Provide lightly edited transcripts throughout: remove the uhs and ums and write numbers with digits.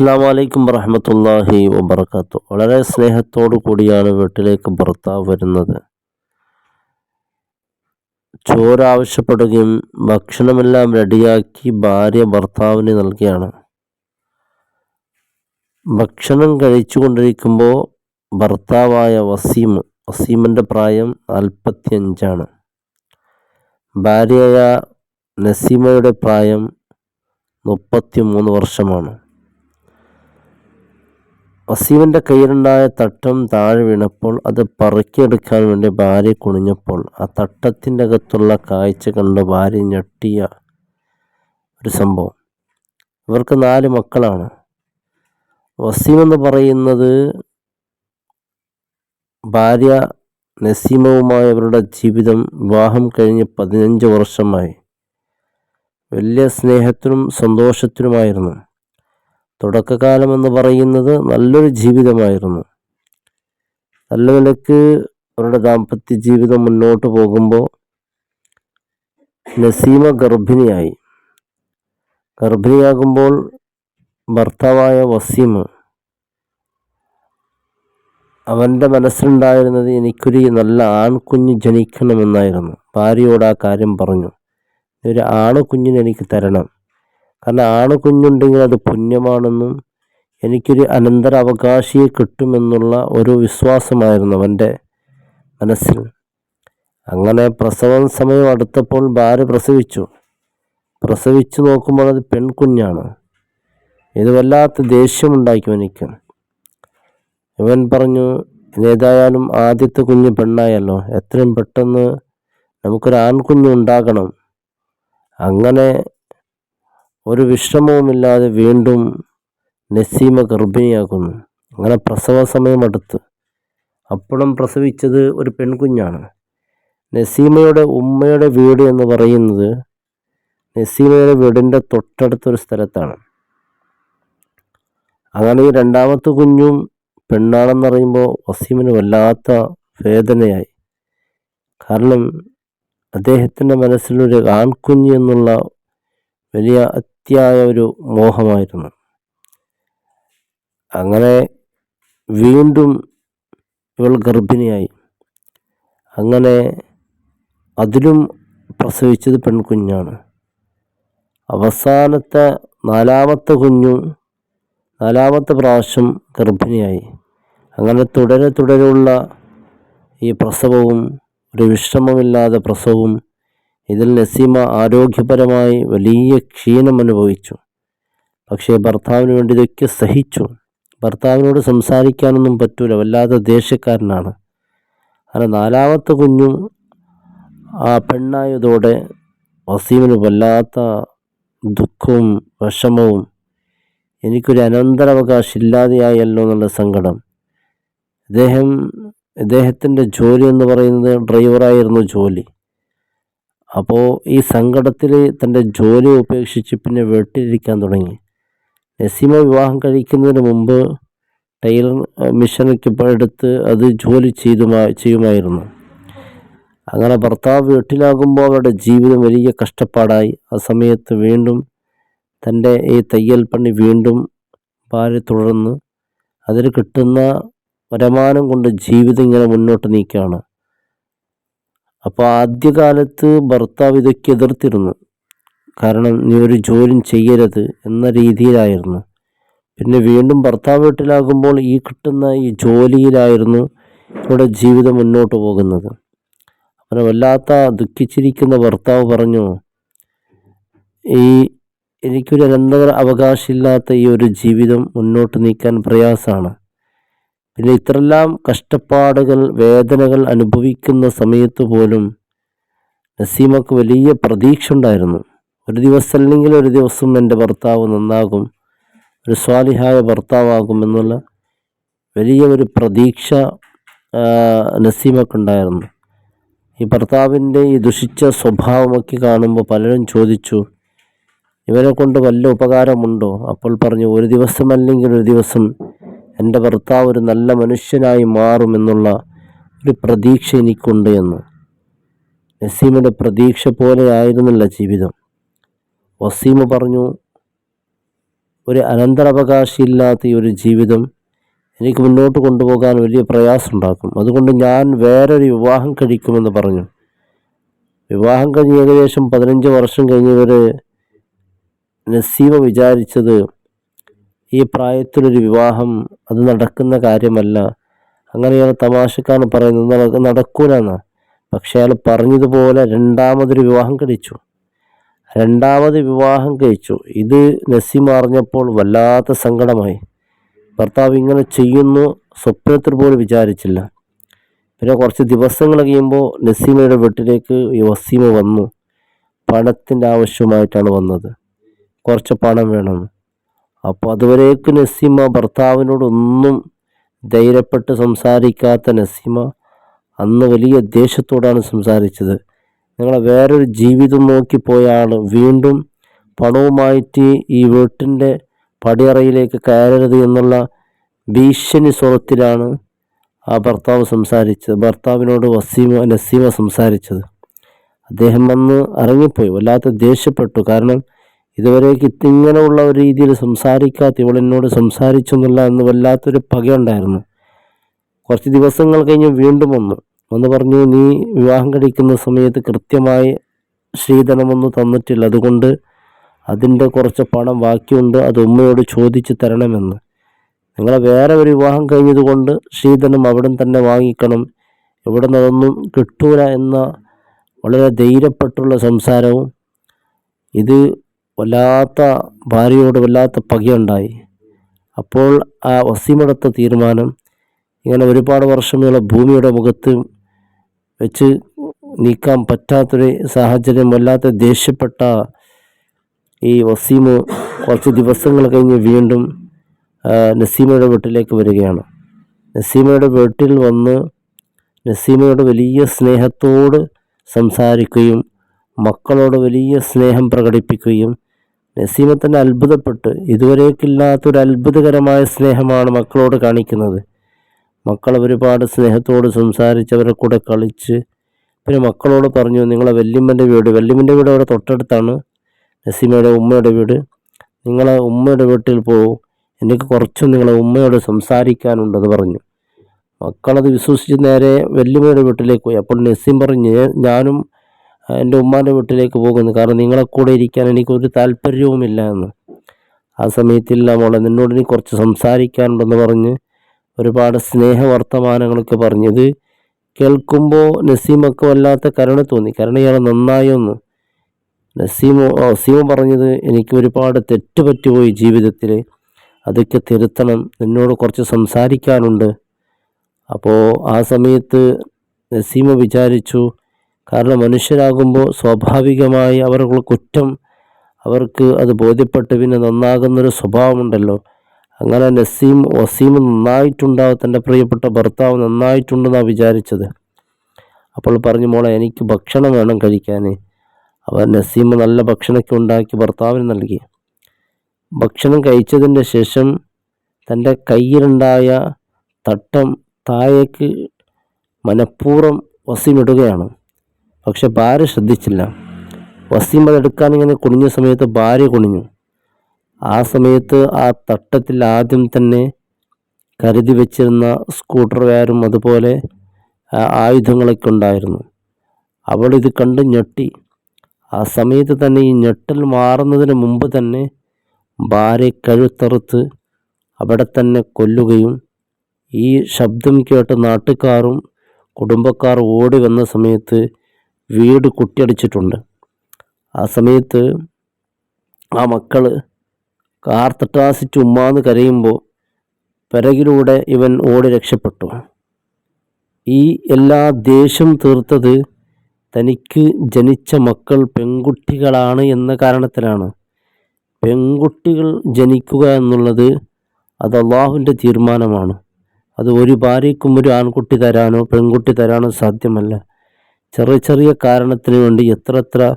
അസ്സലാമു അലൈക്കും വറഹ്മത്തുള്ളാഹി വബറകാതുഹു. വളരെ സ്നേഹത്തോടു കൂടിയാണ് വീട്ടിലേക്ക് ഭർത്താവ് വരുന്നത്. ചോറ് ആവശ്യപ്പെടുകയും ഭക്ഷണമെല്ലാം റെഡിയാക്കി ഭാര്യ ഭർത്താവിന് നൽകിയാണ്. ഭക്ഷണം കഴിച്ചുകൊണ്ടിരിക്കുമ്പോൾ ഭർത്താവായ വസീമിൻ്റെ പ്രായം 45 ഭാര്യയായ നസീമയുടെ പ്രായം 33 വർഷമാണ്. വസീമിൻ്റെ കയ്യിലുണ്ടായ തട്ടം താഴെ വീണപ്പോൾ അത് പറക്കിയെടുക്കാൻ വേണ്ടി ഭാര്യ കുനിഞ്ഞപ്പോൾ ആ തട്ടത്തിൻ്റെ അകത്തുള്ള കാഴ്ച കണ്ട് ഭാര്യ ഞെട്ടിയ ഒരു സംഭവം. ഇവർക്ക് 4 മക്കളാണ്. വസീം എന്ന് പറയുന്നത് ഭാര്യ നസീമവുമായി അവരുടെ ജീവിതം വിവാഹം കഴിഞ്ഞ് 15 വർഷമായി. വലിയ സ്നേഹത്തിനും സന്തോഷത്തിനുമായിരുന്നു. തുടക്കകാലം എന്ന് പറയുന്നത് നല്ലൊരു ജീവിതമായിരുന്നു. നല്ല നിലക്ക് അവരുടെ ദാമ്പത്യ ജീവിതം മുന്നോട്ട് പോകുമ്പോൾ നസീമ ഗർഭിണിയാകുമ്പോൾ ഭർത്താവായ വസീം അവൻ്റെ മനസ്സിലുണ്ടായിരുന്നത് എനിക്കൊരു നല്ല ആൺകുഞ്ഞ് ജനിക്കണമെന്നായിരുന്നു. ഭാര്യയോട് ആ കാര്യം പറഞ്ഞു, ഒരു ആൺകുഞ്ഞിനെ എനിക്ക് തരണം, കാരണം ആൺകുഞ്ഞുണ്ടെങ്കിൽ അത് പുണ്യമാണെന്നും എനിക്കൊരു അനന്തരാവകാശിയെ കിട്ടുമെന്നുള്ള ഒരു വിശ്വാസമായിരുന്നു അവൻ്റെ മനസ്സിൽ. അങ്ങനെ പ്രസവ സമയം അടുത്തപ്പോൾ ഭാര്യ പ്രസവിച്ചു നോക്കുമ്പോൾ അത് പെൺകുഞ്ഞാണ്. ഇത് വല്ലാത്ത ദേഷ്യമുണ്ടാക്കി എനിക്ക്. ഇവൻ പറഞ്ഞു, ഏതായാലും ആദ്യത്തെ കുഞ്ഞ് പെണ്ണായല്ലോ, എത്രയും പെട്ടെന്ന് നമുക്കൊരു ആൺകുഞ്ഞുണ്ടാകണം. അങ്ങനെ ഒരു വിശ്രമവുമില്ലാതെ വീണ്ടും നസീമ ഗർഭിണിയാകുന്നു. അങ്ങനെ പ്രസവ സമയം അടുത്ത്. അപ്പോഴും പ്രസവിച്ചത് ഒരു പെൺകുഞ്ഞാണ്. നസീമയുടെ ഉമ്മയുടെ വീട് എന്ന് പറയുന്നത് നസീമയുടെ വീടിൻ്റെ തൊട്ടടുത്തൊരു സ്ഥലത്താണ്. അങ്ങനെ ഈ രണ്ടാമത്തെ കുഞ്ഞും പെണ്ണാണെന്നറിയുമ്പോൾ വസീമിന് വല്ലാത്ത വേദനയായി. കാരണം അദ്ദേഹത്തിൻ്റെ മനസ്സിലൊരു ആൺകുഞ്ഞ് എന്നുള്ള വലിയ അത്യായ ഒരു മോഹമായിരുന്നു. അങ്ങനെ വീണ്ടും ഇവൾ ഗർഭിണിയായി. അങ്ങനെ അതിലും പ്രസവിച്ചത് പെൺകുഞ്ഞാണ്. അവസാനത്തെ നാലാമത്തെ പ്രാവശ്യം ഗർഭിണിയായി. അങ്ങനെ തുടരെയുള്ള ഈ പ്രസവവും ഒരു വിശ്രമമില്ലാതെ പ്രസവവും, ഇതിൽ നസീമ ആരോഗ്യപരമായി വലിയ ക്ഷീണം അനുഭവിച്ചു. പക്ഷേ ഭർത്താവിന് വേണ്ടി ഇതൊക്കെ സഹിച്ചു. ഭർത്താവിനോട് സംസാരിക്കാനൊന്നും പറ്റൂല, വല്ലാതെ ദേഷ്യക്കാരനാണ്. അങ്ങനെ നാലാമത്തെ കുഞ്ഞും ആ പെണ്ണായതോടെ വസീമിന് വല്ലാത്ത ദുഃഖവും വിഷമവും, എനിക്കൊരു അനന്തരാവകാശം ഇല്ലാതെയായല്ലോ എന്നുള്ള സങ്കടം. ഇദ്ദേഹത്തിൻ്റെ ജോലി എന്ന് പറയുന്നത് ഡ്രൈവറായിരുന്നു ജോലി. അപ്പോൾ ഈ സങ്കടത്തിൽ തൻ്റെ ജോലി ഉപേക്ഷിച്ച് പിന്നെ വീട്ടിലിരിക്കാൻ തുടങ്ങി. നസീമ വിവാഹം കഴിക്കുന്നതിന് മുമ്പ് ടൈലർ മിഷനൊക്കെ എടുത്ത് അത് ജോലി ചെയ്യുമായിരുന്നു. അങ്ങനെ ഭർത്താവ് വീട്ടിലാകുമ്പോൾ അവരുടെ ജീവിതം വലിയ കഷ്ടപ്പാടായി. ആ സമയത്ത് വീണ്ടും തൻ്റെ ഈ തയ്യൽ പണി വീണ്ടും ഭാര്യ തുടർന്ന് അതിൽ കിട്ടുന്ന വരുമാനം കൊണ്ട് ജീവിതം ഇങ്ങനെ മുന്നോട്ട് നീക്കുകയാണ്. അപ്പോൾ ആദ്യകാലത്ത് ഭർത്താവ് ഇതൊക്കെ എതിർത്തിരുന്നു. കാരണം നീ ഒരു ജോലിയും ചെയ്യരുത് എന്ന രീതിയിലായിരുന്നു. പിന്നെ വീണ്ടും ഭർത്താവ് വീട്ടിലാകുമ്പോൾ ഈ കിട്ടുന്ന ഈ ജോലിയിലായിരുന്നു ഇവിടെ ജീവിതം മുന്നോട്ട് പോകുന്നത്. അങ്ങനെ വല്ലാത്ത ദുഃഖിച്ചിരിക്കുന്ന ഭർത്താവ് പറഞ്ഞു, എനിക്കൊരു അനന്തര അവകാശമില്ലാത്ത ഈ ഒരു ജീവിതം മുന്നോട്ട് നീക്കാൻ പ്രയാസമാണ്. പിന്നെ ഇത്രയെല്ലാം കഷ്ടപ്പാടുകൾ വേദനകൾ അനുഭവിക്കുന്ന സമയത്ത് പോലും നസീമക്ക് വലിയ പ്രതീക്ഷ ഉണ്ടായിരുന്നു. ഒരു ദിവസം അല്ലെങ്കിൽ ഒരു ദിവസം എൻ്റെ ഭർത്താവ് നന്നാകും, ഒരു സ്വാലിഹായ ഭർത്താവാകുമെന്നുള്ള വലിയ ഒരു പ്രതീക്ഷ നസീമക്കുണ്ടായിരുന്നു. ഈ ഭർത്താവിൻ്റെ ഈ ദുഷിച്ച സ്വഭാവമൊക്കെ കാണുമ്പോൾ പലരും ചോദിച്ചു, ഇവരെ കൊണ്ട് വല്ല ഉപകാരമുണ്ടോ? അപ്പോൾ പറഞ്ഞു, ഒരു ദിവസം അല്ലെങ്കിൽ ഒരു ദിവസം എൻ്റെ ഭർത്താവ് ഒരു നല്ല മനുഷ്യനായി മാറുമെന്നുള്ള ഒരു പ്രതീക്ഷ എനിക്കുണ്ട് എന്ന്. നസീമിൻ്റെ പ്രതീക്ഷ പോലെ ആയിരുന്നില്ല ജീവിതം. വസീം പറഞ്ഞു, ഒരു അനന്തരാവകാശിയില്ലാത്ത ഈ ഒരു ജീവിതം എനിക്ക് മുന്നോട്ട് കൊണ്ടുപോകാൻ വലിയ പ്രയാസമുണ്ടാക്കും. അതുകൊണ്ട് ഞാൻ വേറൊരു വിവാഹം കഴിക്കുമെന്ന് പറഞ്ഞു. വിവാഹം കഴിഞ്ഞ് ഏകദേശം 15 വർഷം കഴിഞ്ഞവർ നസീമ വിചാരിച്ചത് ഈ പ്രായത്തിലൊരു വിവാഹം അത് നടക്കുന്ന കാര്യമല്ല, അങ്ങനെയാണ് തമാശക്കാണ് പറയുന്നത്, നടക്കൂലെന്ന്. പക്ഷെ അയാൾ പറഞ്ഞതുപോലെ രണ്ടാമതൊരു വിവാഹം കഴിച്ചു. ഇത് നസീമ അറിഞ്ഞപ്പോൾ വല്ലാത്ത സങ്കടമായി. ഭർത്താവ് ഇങ്ങനെ ചെയ്യുന്നു സ്വപ്നത്തിൽ പോലും വിചാരിച്ചില്ല. പിന്നെ കുറച്ച് ദിവസങ്ങൾ കഴിയുമ്പോൾ നസീമയുടെ വീട്ടിലേക്ക് ഈ വസീമ വന്നു. പണത്തിൻ്റെ ആവശ്യമായിട്ടാണ് വന്നത്. കുറച്ച് പണം വേണമെന്ന്. അപ്പോൾ അതുവരേക്ക് നസീമ ഭർത്താവിനോടൊന്നും ധൈര്യപ്പെട്ട് സംസാരിക്കാത്ത നസീമ അന്ന് വലിയ ദേഷ്യത്തോടാണ് സംസാരിച്ചത്. നിങ്ങളെ വേറൊരു ജീവിതം നോക്കിപ്പോയ ആൾ വീണ്ടും പണവുമായിട്ട് ഈ വീട്ടിൻ്റെ പടിയറയിലേക്ക് കയറരുത് എന്നുള്ള ഭീഷണി സ്വരത്തിലാണ് ആ ഭർത്താവിനോട് നസീമ സംസാരിച്ചത്. അദ്ദേഹം വന്ന് ഇറങ്ങിപ്പോയി. വല്ലാത്ത ദേഷ്യപ്പെട്ടു. കാരണം ഇതുവരേക്ക് ഇങ്ങനെയുള്ള ഒരു രീതിയിൽ സംസാരിക്കാത്ത ഇവളെന്നോട് സംസാരിച്ചൊന്നുമില്ല എന്ന് വല്ലാത്തൊരു പകയുണ്ടായിരുന്നു. കുറച്ച് ദിവസങ്ങൾ കഴിഞ്ഞ് വീണ്ടും വന്ന് പറഞ്ഞു, നീ വിവാഹം കഴിക്കുന്ന സമയത്ത് കൃത്യമായി ശ്രീധനമൊന്നും തന്നിട്ടില്ല, അതുകൊണ്ട് അതിൻ്റെ കുറച്ച് പണം ബാക്കിയുണ്ട്, അത് ഉമ്മയോട് ചോദിച്ച് തരണമെന്ന്. നിങ്ങളെ വേറെ ഒരു വിവാഹം കഴിഞ്ഞതുകൊണ്ട് ശ്രീധനം അവിടെ തന്നെ വാങ്ങിക്കണം, ഇവിടെ നിന്നതൊന്നും കിട്ടൂല എന്ന വളരെ ധൈര്യപ്പെട്ടുള്ള സംസാരവും ഇത് ഭാര്യയോട് വല്ലാത്ത പകയുണ്ടായി. അപ്പോൾ ആ വസീമെടുത്ത തീരുമാനം, ഇങ്ങനെ ഒരുപാട് വർഷമുള്ള ഭൂമിയുടെ മുഖത്ത് വെച്ച് നീക്കാൻ പറ്റാത്തൊരു സാഹചര്യം, വല്ലാത്ത ദേഷ്യപ്പെട്ട ഈ വസീമ് കുറച്ച് ദിവസങ്ങൾ കഴിഞ്ഞ് വീണ്ടും നസീമയുടെ വീട്ടിലേക്ക് വരികയാണ്. നസീമയുടെ വീട്ടിൽ വന്ന് നസീമയോട് വലിയ സ്നേഹത്തോട് സംസാരിക്കുകയും മക്കളോട് വലിയ സ്നേഹം പ്രകടിപ്പിക്കുകയും നസീമ തന്നെ അത്ഭുതപ്പെട്ട്, ഇതുവരേക്കില്ലാത്തൊരു അത്ഭുതകരമായ സ്നേഹമാണ് മക്കളോട് കാണിക്കുന്നത്. മക്കൾ ഒരുപാട് സ്നേഹത്തോട് സംസാരിച്ച് അവരുടെ കൂടെ കളിച്ച്, പിന്നെ മക്കളോട് പറഞ്ഞു, നിങ്ങളെ വല്യമ്മൻ്റെ വീട് അവിടെ തൊട്ടടുത്താണ് നസീമയുടെ ഉമ്മയുടെ വീട്, നിങ്ങളെ ഉമ്മയുടെ വീട്ടിൽ പോകും, എനിക്ക് കുറച്ചും നിങ്ങളെ ഉമ്മയോട് സംസാരിക്കാനുണ്ടെന്ന് പറഞ്ഞു. മക്കളത് വിശ്വസിച്ച് നേരെ വല്യമ്മയുടെ വീട്ടിലേക്ക് പോയി. അപ്പോൾ നസീം പറഞ്ഞു, ഞാനും എൻ്റെ ഉമ്മാൻ്റെ വീട്ടിലേക്ക് പോകുന്നു, കാരണം നിങ്ങളെ കൂടെ ഇരിക്കാൻ എനിക്കൊരു താല്പര്യവുമില്ല എന്ന്. ആ സമയത്തില്ല മോളെ, നിന്നോട് ഇനി കുറച്ച് സംസാരിക്കാനുണ്ടെന്ന് പറഞ്ഞ് ഒരുപാട് സ്നേഹവർത്തമാനങ്ങളൊക്കെ പറഞ്ഞത് കേൾക്കുമ്പോൾ നസീമൊക്കെ വല്ലാത്ത കരുണ തോന്നി. കാരണം ഇയാൾ നന്നായൊന്ന്. നസീമ പറഞ്ഞത്, എനിക്ക് ഒരുപാട് തെറ്റുപറ്റിപ്പോയി ജീവിതത്തിൽ, അതൊക്കെ തിരുത്തണം, നിന്നോട് കുറച്ച് സംസാരിക്കാനുണ്ട്. അപ്പോൾ ആ സമയത്ത് നസീമ വിചാരിച്ചു, കാരണം മനുഷ്യരാകുമ്പോൾ സ്വാഭാവികമായി അവരുടെ കുറ്റം അവർക്ക് അത് ബോധ്യപ്പെട്ട് പിന്നെ നന്നാകുന്നൊരു സ്വഭാവമുണ്ടല്ലോ. അങ്ങനെ വസീം നന്നായിട്ടുണ്ടാവും, തൻ്റെ പ്രിയപ്പെട്ട ഭർത്താവ് നന്നായിട്ടുണ്ടെന്നാണ് വിചാരിച്ചത്. അപ്പോൾ പറഞ്ഞു, മോളെ എനിക്ക് ഭക്ഷണം വേണം കഴിക്കാൻ. അവർ നസീം നല്ല ഭക്ഷണമൊക്കെ ഉണ്ടാക്കി ഭർത്താവിന് നൽകി. ഭക്ഷണം കഴിച്ചതിൻ്റെ ശേഷം തൻ്റെ കയ്യിലുണ്ടായ തട്ടം താഴേക്ക് മനഃപൂർവ്വം വസീം ഇടുകയാണ്. പക്ഷെ ഭാര്യ ശ്രദ്ധിച്ചില്ല. വസീം അതെടുക്കാൻ ഇങ്ങനെ കുനിഞ്ഞ സമയത്ത് ഭാര്യ കുനിഞ്ഞു. ആ സമയത്ത് ആ തട്ടത്തിൽ ആദ്യം തന്നെ കരുതി വെച്ചിരുന്ന സ്കൂട്ടർ വയറും അതുപോലെ ആയുധങ്ങളൊക്കെ ഉണ്ടായിരുന്നു. അവൾ ഇത് കണ്ട് ഞെട്ടി. ആ സമയത്ത് തന്നെ ഈ ഞെട്ടൽ മാറുന്നതിന് മുമ്പ് തന്നെ ഭാര്യ കഴുത്തറുത്ത് അവിടെ തന്നെ കൊല്ലുകയും, ഈ ശബ്ദം കേട്ട് നാട്ടുകാരും കുടുംബക്കാർ ഓടി വന്ന സമയത്ത് വീട് കുട്ടിയടിച്ചിട്ടുണ്ട്. ആ സമയത്ത് ആ മക്കൾ കാർത്തട്ടാസിച്ച് ഉമ്മാന്ന് കരയുമ്പോൾ പിറകിലൂടെ ഇവൻ ഓടി രക്ഷപ്പെട്ടു. ഈ എല്ലാ ദേഷ്യം തീർത്തത് തനിക്ക് ജനിച്ച മക്കൾ പെൺകുട്ടികളാണ് എന്ന കാരണത്തിലാണ്. പെൺകുട്ടികൾ ജനിക്കുക എന്നുള്ളത് അത് അള്ളാഹുവിൻ്റെ തീരുമാനമാണ്. അത് ഒരു ഭാര്യയ്ക്കും ഒരു ആൺകുട്ടി തരാനോ പെൺകുട്ടി തരാനോ സാധ്യമല്ല. ചെറിയ ചെറിയ കാരണത്തിന് വേണ്ടി എത്ര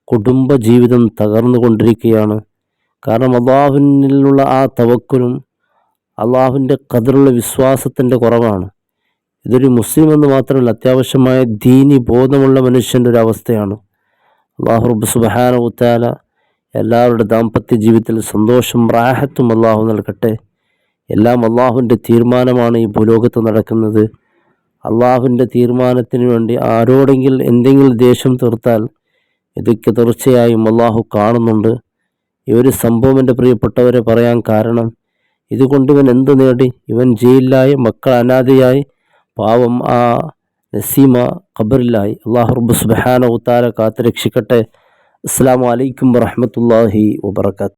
കുടുംബ ജീവിതം തകർന്നു കൊണ്ടിരിക്കുകയാണ്. കാരണം അള്ളാഹുവിനുള്ള ആ തവക്കുലും അള്ളാഹുവിൻ്റെ ഖദറിലുള്ള വിശ്വാസത്തിൻ്റെ കുറവാണ്. ഇതൊരു മുസ്ലിം എന്ന് മാത്രമല്ല, അത്യാവശ്യമായ ദീനി ബോധമുള്ള മനുഷ്യൻ്റെ ഒരു അവസ്ഥയാണ്. അള്ളാഹു റബ്ബ് സുബ്ഹാനഹു വ തആല എല്ലാവരുടെ ദാമ്പത്യ ജീവിതത്തിൽ സന്തോഷം റാഹത്തും അള്ളാഹു നൽകട്ടെ. എല്ലാം അള്ളാഹുവിൻ്റെ തീരുമാനമാണ് ഈ ഭൂലോകത്ത് നടക്കുന്നത്. അള്ളാഹുവിൻ്റെ തീരുമാനത്തിന് വേണ്ടി ആരോടെങ്കിലും എന്തെങ്കിലും ദേഷ്യം തീർത്താൽ ഇതൊക്കെ തീർച്ചയായും അള്ളാഹു കാണുന്നുണ്ട്. ഈ ഒരു സംഭവം എൻ്റെ പ്രിയപ്പെട്ടവരെ പറയാൻ കാരണം, ഇതുകൊണ്ട് ഇവൻ എന്ത് നേടി? ഇവൻ ജയിലിലായി, മക്കൾ അനാഥയായി, പാവം ആ നസീമ ഖബറിലായി. അള്ളാഹു റബ്ബ് സുബ്ഹാനഹു വ തആല കാത്ത് രക്ഷിക്കട്ടെ. അസ്സലാമു അലൈക്കും വറഹ്മത്തുള്ളാഹി വബറകാതുഹു.